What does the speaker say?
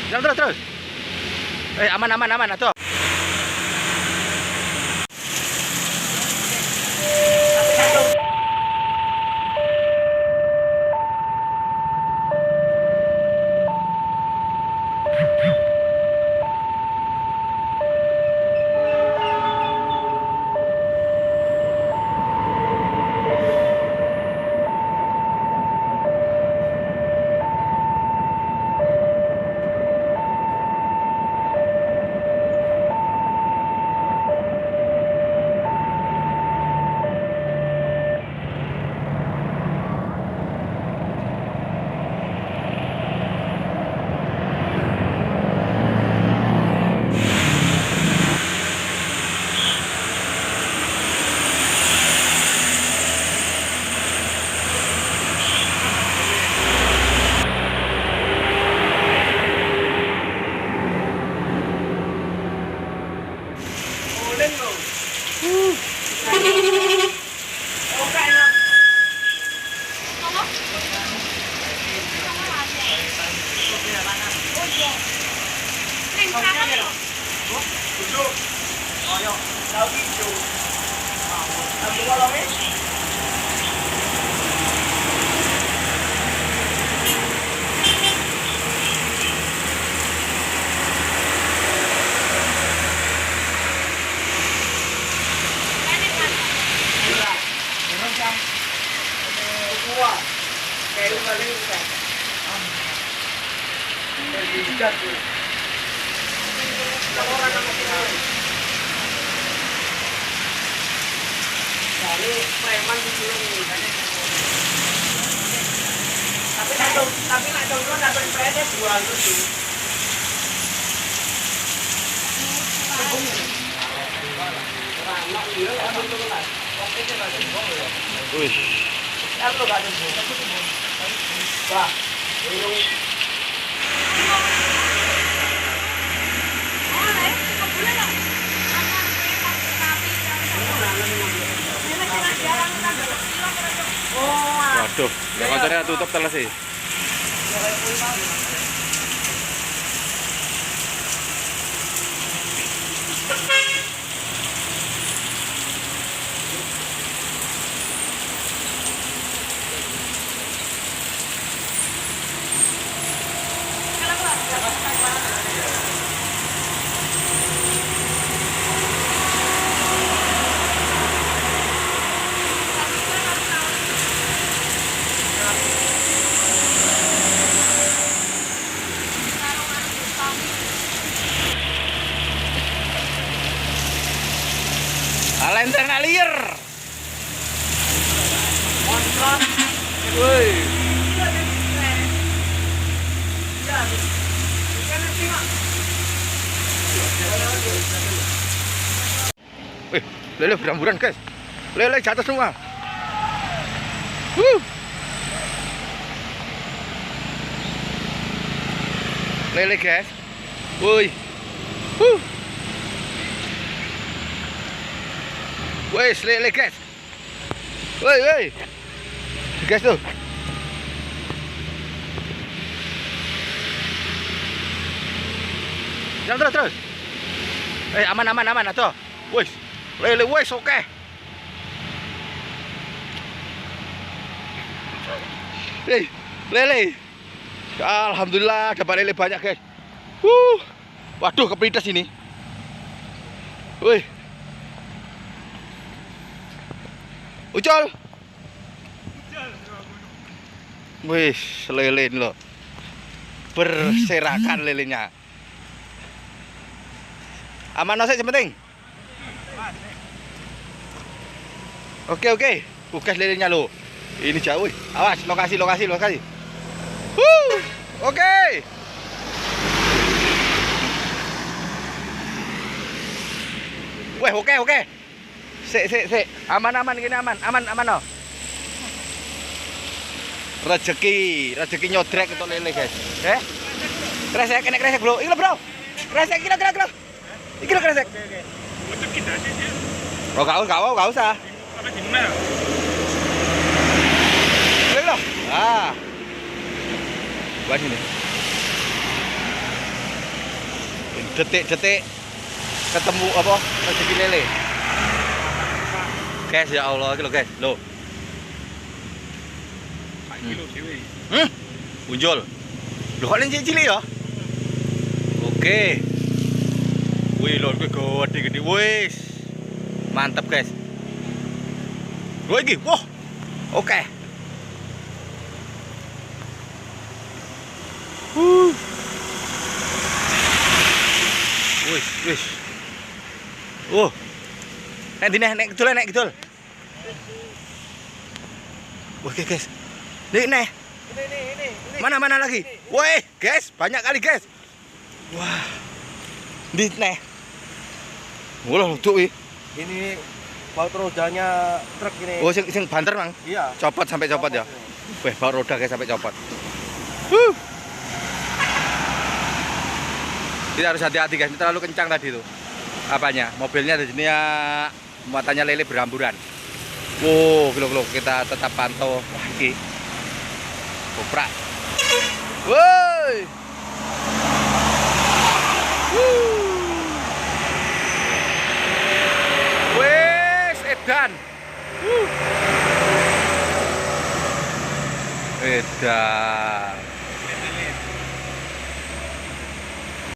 Jalan terus. Aman atuh. Tapi nak dong dapat sepeda jual dulu. Wih. Waduh, ya konternya tutup teles sih. Lenteng liar. Woi. Lele berhamburan guys. Lele jatuh semua. Lele guys. Woi. Wes, lele guys. Woi. Guys tuh. Jalan terus. Aman atuh. Wes. Lele wes oke. Lele. Alhamdulillah dapat lele banyak guys. Waduh kepedes ini. Wih. Ucol. Wih, lele loh. Berserakan lelenya. Aman sih yang penting. Oke. Bukas lelenya lo. Ini jauh. Awas, lokasi. Oke. Weh, oke. Sik. Aman gini aman no. Rezeki nyodrek untuk lele guys. Kresek bro. Iki lho bro. Kresek iki lho. Iki lho kresek. Untuk kita sih. Oh, enggak usah. Apa di mana? Ini lho. Buat sini. detik-detik ketemu apa rezeki lele. Guys, ya Allah, iki lho guys, lho. Pak kilo dhewe. Muncul. Lho kok cilik ya? Oke. Wih, lho kuwi gede-gede wis. Mantap, guys. Lho iki, wah. Oke. Wis. Nek dine nek kidul. Oke, guys. Nih. Ini. Mana lagi? Woi, guys, banyak kali, guys. Wah. Di nih. Wah, lucu iki. Ini baut rodanya truk ini. Oh, sing banter, Mang. Iya. Copot sampai copot ya. Wih, baut roda guys sampai copot. Kita harus hati-hati guys, ini terlalu kencang tadi tuh. Apanya? Mobilnya di sini ya muatannya lele berhamburan. Wow, kilo kita tetap pantau. Wah, ini koprak. Woi. Wes, edan. Edan.